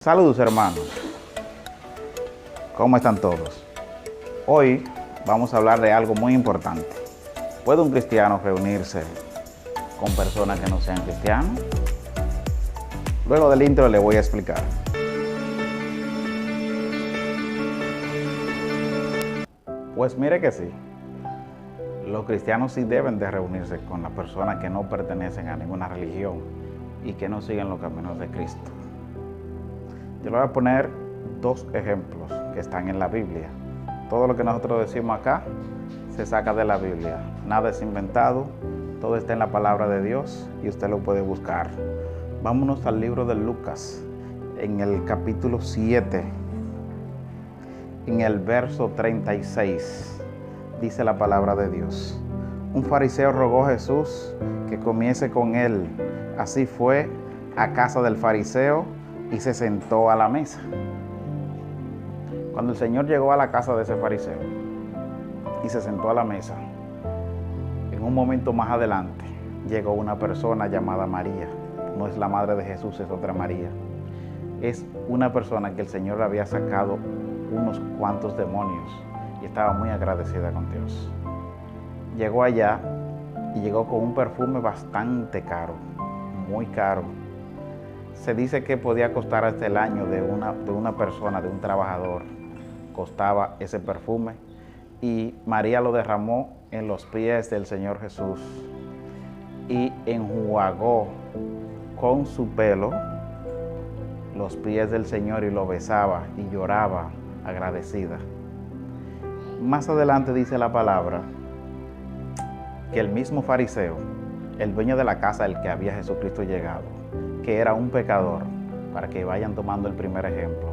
Saludos hermanos, ¿cómo están todos? Hoy vamos a hablar de algo muy importante. ¿Puede un cristiano reunirse con personas que no sean cristianos? Luego del intro le voy a explicar. Pues mire que sí, los cristianos sí deben de reunirse con las personas que no pertenecen a ninguna religión y que no siguen los caminos de Cristo. Yo le voy a poner dos ejemplos que están en la Biblia. Todo lo que nosotros decimos acá se saca de la Biblia. Nada es inventado, todo está en la palabra de Dios y usted lo puede buscar. Vámonos al libro de Lucas, en el capítulo 7, en el verso 36, dice la palabra de Dios. Un fariseo rogó a Jesús que comiese con él. Así fue a casa del fariseo y se sentó a la mesa. Cuando el Señor llegó a la casa de ese fariseo y se sentó a la mesa, en un momento más adelante llegó una persona llamada María. No es la madre de Jesús, es otra María. Es una persona que el Señor le había sacado unos cuantos demonios y estaba muy agradecida con Dios. Llegó allá y llegó con un perfume bastante caro, muy caro. Se dice que podía costar hasta el año de una persona, de un trabajador. Costaba ese perfume y María lo derramó en los pies del Señor Jesús y enjuagó con su pelo los pies del Señor y lo besaba y lloraba agradecida. Más adelante dice la palabra que el mismo fariseo, el dueño de la casa del que había Jesucristo llegado, que era un pecador, para que vayan tomando el primer ejemplo,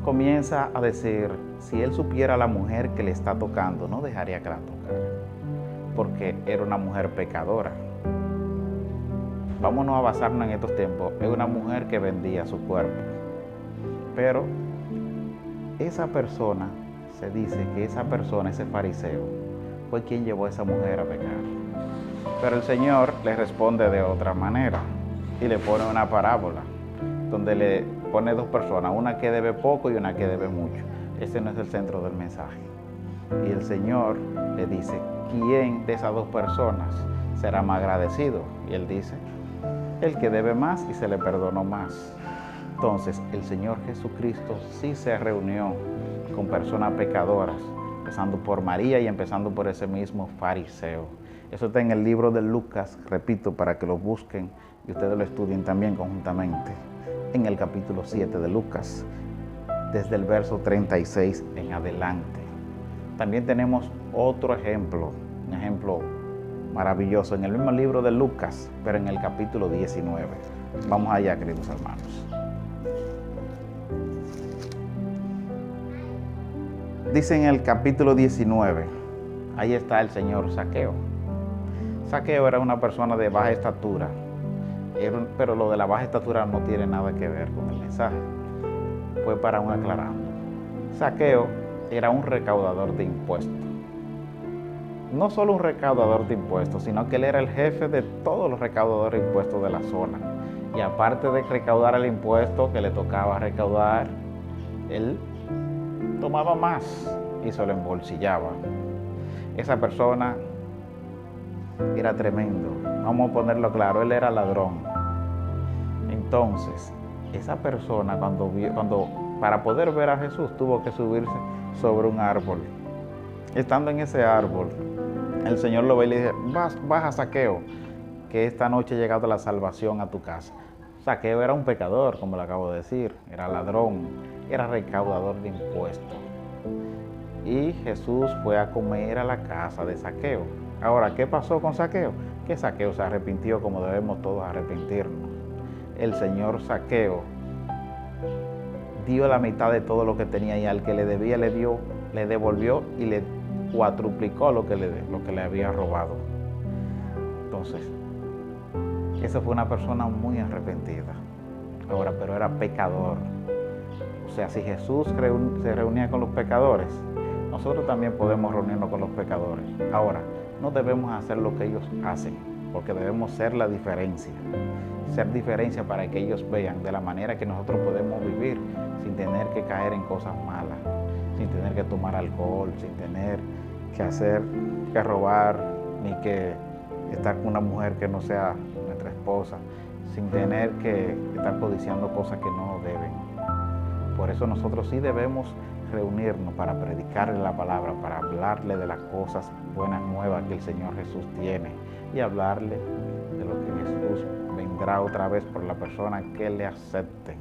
comienza a decir, si él supiera a la mujer que le está tocando, no dejaría que la tocara, porque era una mujer pecadora. Vámonos a basarnos en estos tiempos, es una mujer que vendía su cuerpo, pero esa persona, se dice que esa persona, ese fariseo, fue quien llevó a esa mujer a pecar. Pero el Señor le responde de otra manera y le pone una parábola donde le pone dos personas, una que debe poco y una que debe mucho. Ese no es el centro del mensaje. Y el Señor le dice, ¿quién de esas dos personas será más agradecido? Y él dice, el que debe más y se le perdonó más. Entonces el Señor Jesucristo sí se reunió con personas pecadoras, empezando por María y empezando por ese mismo fariseo. Eso está en el libro de Lucas, repito, para que lo busquen y ustedes lo estudien también conjuntamente, en el capítulo 7 de Lucas, desde el verso 36 en adelante. También tenemos otro ejemplo, un ejemplo maravilloso, en el mismo libro de Lucas, pero en el capítulo 19. Vamos allá, queridos hermanos. Dice en el capítulo 19, ahí está el señor Zaqueo. Zaqueo era una persona de baja estatura, pero lo de la baja estatura no tiene nada que ver con el mensaje. Fue para un aclarando. Zaqueo era un recaudador de impuestos. No solo un recaudador de impuestos, sino que él era el jefe de todos los recaudadores de impuestos de la zona. Y aparte de recaudar el impuesto que le tocaba recaudar, él tomaba más y se lo embolsillaba. Esa persona era tremendo. Vamos a ponerlo claro, él era ladrón. Entonces, esa persona cuando para poder ver a Jesús tuvo que subirse sobre un árbol. Estando en ese árbol, el Señor lo ve y le dice, baja Zaqueo, que esta noche ha llegado la salvación a tu casa. Zaqueo era un pecador, como le acabo de decir, era ladrón, era recaudador de impuestos. Y Jesús fue a comer a la casa de Zaqueo. Ahora, ¿qué pasó con Zaqueo? Que Zaqueo se arrepintió como debemos todos arrepentirnos. El señor Zaqueo dio la mitad de todo lo que tenía y al que le debía le devolvió y le cuatruplicó lo que le había robado. Entonces, esa fue una persona muy arrepentida. Ahora, pero era pecador. O sea, si Jesús se reunía con los pecadores, nosotros también podemos reunirnos con los pecadores. Ahora, no debemos hacer lo que ellos hacen. porque debemos ser la diferencia. Ser diferencia para que ellos vean de la manera que nosotros podemos vivir sin tener que caer en cosas malas, sin tener que tomar alcohol, sin tener que robar, ni que estar con una mujer que no sea nuestra esposa, sin tener que estar codiciando cosas que no deben. Por eso nosotros sí debemos reunirnos para predicarle la palabra, para hablarle de las cosas buenas, nuevas que el Señor Jesús tiene y hablarle de lo que Jesús vendrá otra vez por la persona que le acepten.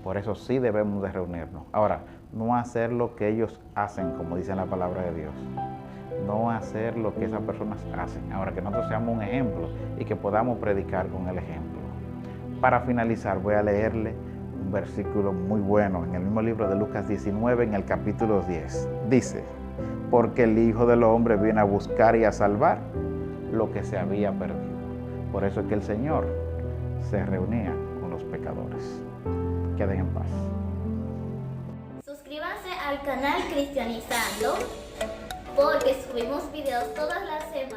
Por eso sí debemos de reunirnos. Ahora, no hacer lo que ellos hacen, como dice la palabra de Dios. No hacer lo que esas personas hacen. Ahora, que nosotros seamos un ejemplo y que podamos predicar con el ejemplo. Para finalizar, voy a leerle un versículo muy bueno en el mismo libro de Lucas 19, en el capítulo 10. Dice, porque el Hijo del Hombre viene a buscar y a salvar lo que se había perdido. Por eso es que el Señor se reunía con los pecadores. Queden en paz. Suscríbanse al canal Cristianizando, porque subimos videos todas las semanas.